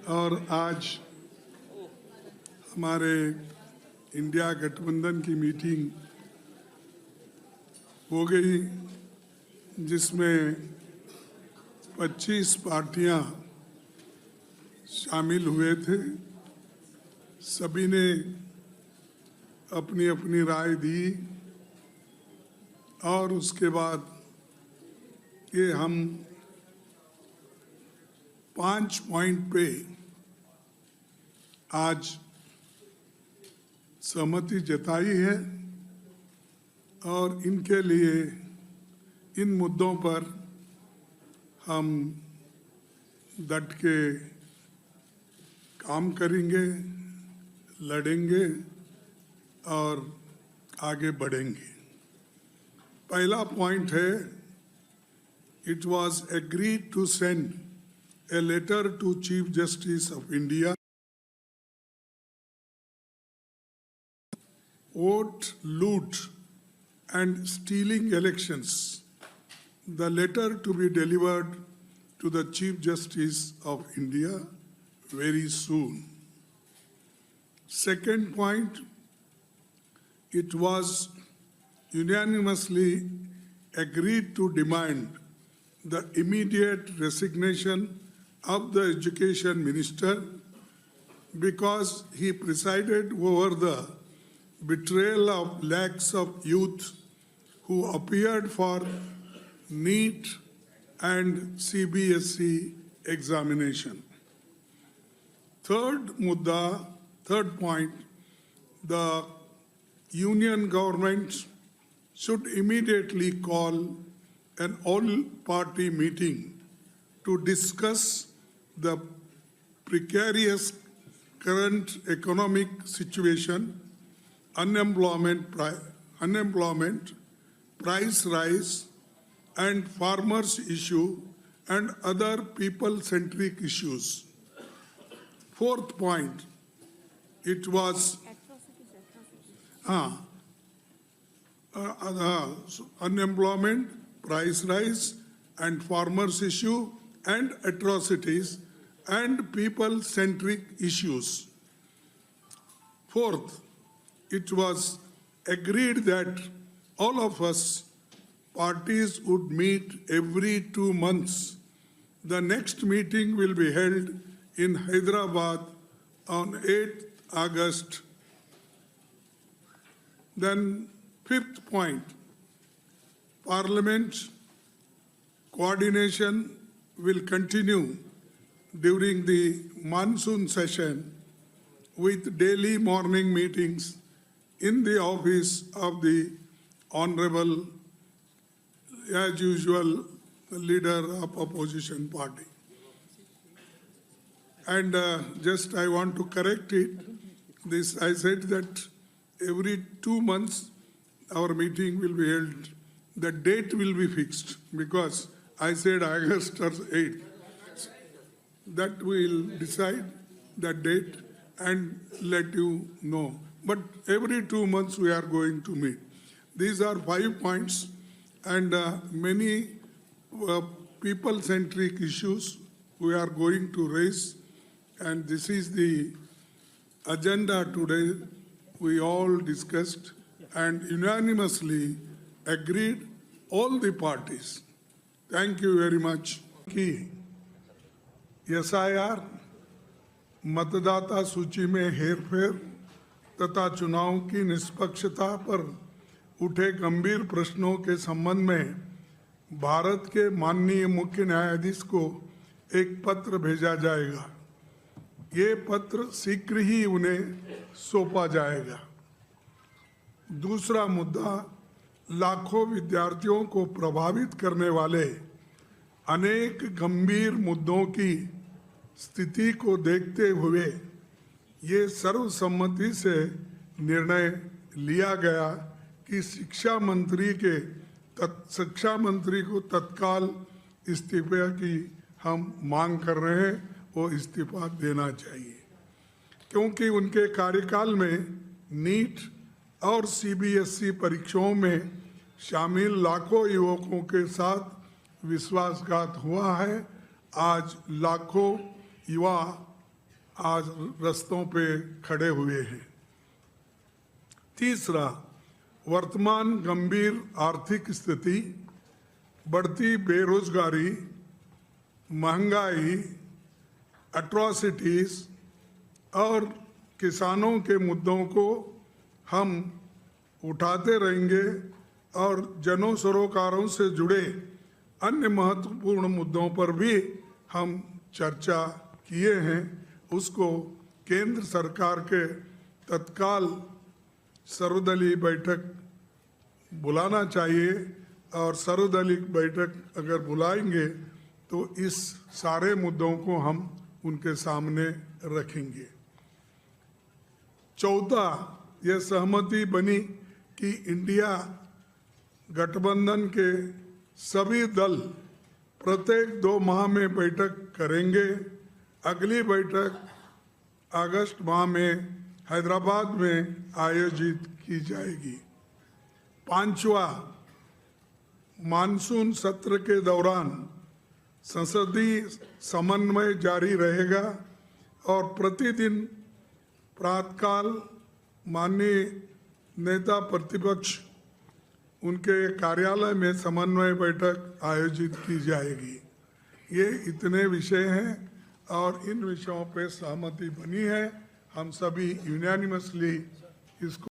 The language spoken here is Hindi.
और आज हमारे इंडिया गठबंधन की मीटिंग हो गई, जिसमें 25 पार्टियां शामिल हुए थे। सभी ने अपनी अपनी राय दी और उसके बाद ये हम 5 पॉइंट पे आज सहमति जताई है और इनके लिए इन मुद्दों पर हम डट के काम करेंगे, लड़ेंगे और आगे बढ़ेंगे। पहला पॉइंट है, it was agreed to send a letter to Chief Justice of India. Vote, loot and stealing elections. The letter to be delivered to the Chief Justice of India very soon. Second point, it was unanimously agreed to demand the immediate resignation of the Education Minister because he presided over the betrayal of lakhs of youth who appeared for NEET and CBSE examination. Third point, the union government should immediately call an all-party meeting to discuss the precarious current economic situation, unemployment, price rise, and farmers' issue, and other people-centric issues. Fourth point, it was unemployment, price rise, and farmers' issue, and atrocities, and people-centric issues. Fourth, it was agreed that all of us parties would meet every 2 months. The next meeting will be held in Hyderabad on 8th August. Then fifth point, Parliament coordination will continue during the monsoon session with daily morning meetings in the office of the Honorable, as usual, leader of opposition party. And just I want to correct it. This I said that every 2 months our meeting will be held. The date will be fixed because I said August or 8th. That we will decide the date and let you know. But every 2 months we are going to meet. These are 5 points and many people-centric issues we are going to raise. And this is the agenda today. We all discussed and unanimously agreed, all the parties. Thank you very much. SIR, मतदाता सूची में हेरफेर तथा चुनाव की निष्पक्षता पर उठे गंभीर प्रश्नों के संबंध में भारत के माननीय मुख्य न्यायाधीश को एक पत्र भेजा जाएगा। ये पत्र शीघ्र ही उन्हें सौंपा जाएगा। दूसरा मुद्दा, लाखों विद्यार्थियों को प्रभावित करने वाले अनेक गंभीर मुद्दों की स्थिति को देखते हुए ये सर्वसम्मति से निर्णय लिया गया कि शिक्षा मंत्री को तत्काल इस्तीफे की हम मांग कर रहे हैं, वो इस्तीफा देना चाहिए क्योंकि उनके कार्यकाल में नीट और सीबीएसई परीक्षाओं में शामिल लाखों युवकों के साथ विश्वासघात हुआ है। आज लाखों युवा आज रास्तों पे खड़े हुए हैं। तीसरा, वर्तमान गंभीर आर्थिक स्थिति, बढ़ती बेरोजगारी, महंगाई, एट्रॉसिटीज और किसानों के मुद्दों को हम उठाते रहेंगे और जन सरोकारों से जुड़े अन्य महत्वपूर्ण मुद्दों पर भी हम चर्चा किए हैं। उसको केंद्र सरकार के तत्काल सर्वदलीय बैठक बुलाना चाहिए और सर्वदलीय बैठक अगर बुलाएंगे तो इस सारे मुद्दों को हम उनके सामने रखेंगे। चौथा, यह सहमति बनी कि इंडिया गठबंधन के सभी दल प्रत्येक 2 माह में बैठक करेंगे। अगली बैठक अगस्त माह में हैदराबाद में आयोजित की जाएगी। पांचवा, मानसून सत्र के दौरान संसदीय समन्वय जारी रहेगा और प्रतिदिन प्रातःकाल माननीय नेता प्रतिपक्ष उनके कार्यालय में समन्वय बैठक आयोजित की जाएगी। ये इतने विषय हैं और इन विषयों पे सहमति बनी है। हम सभी यूनानिमसली इसको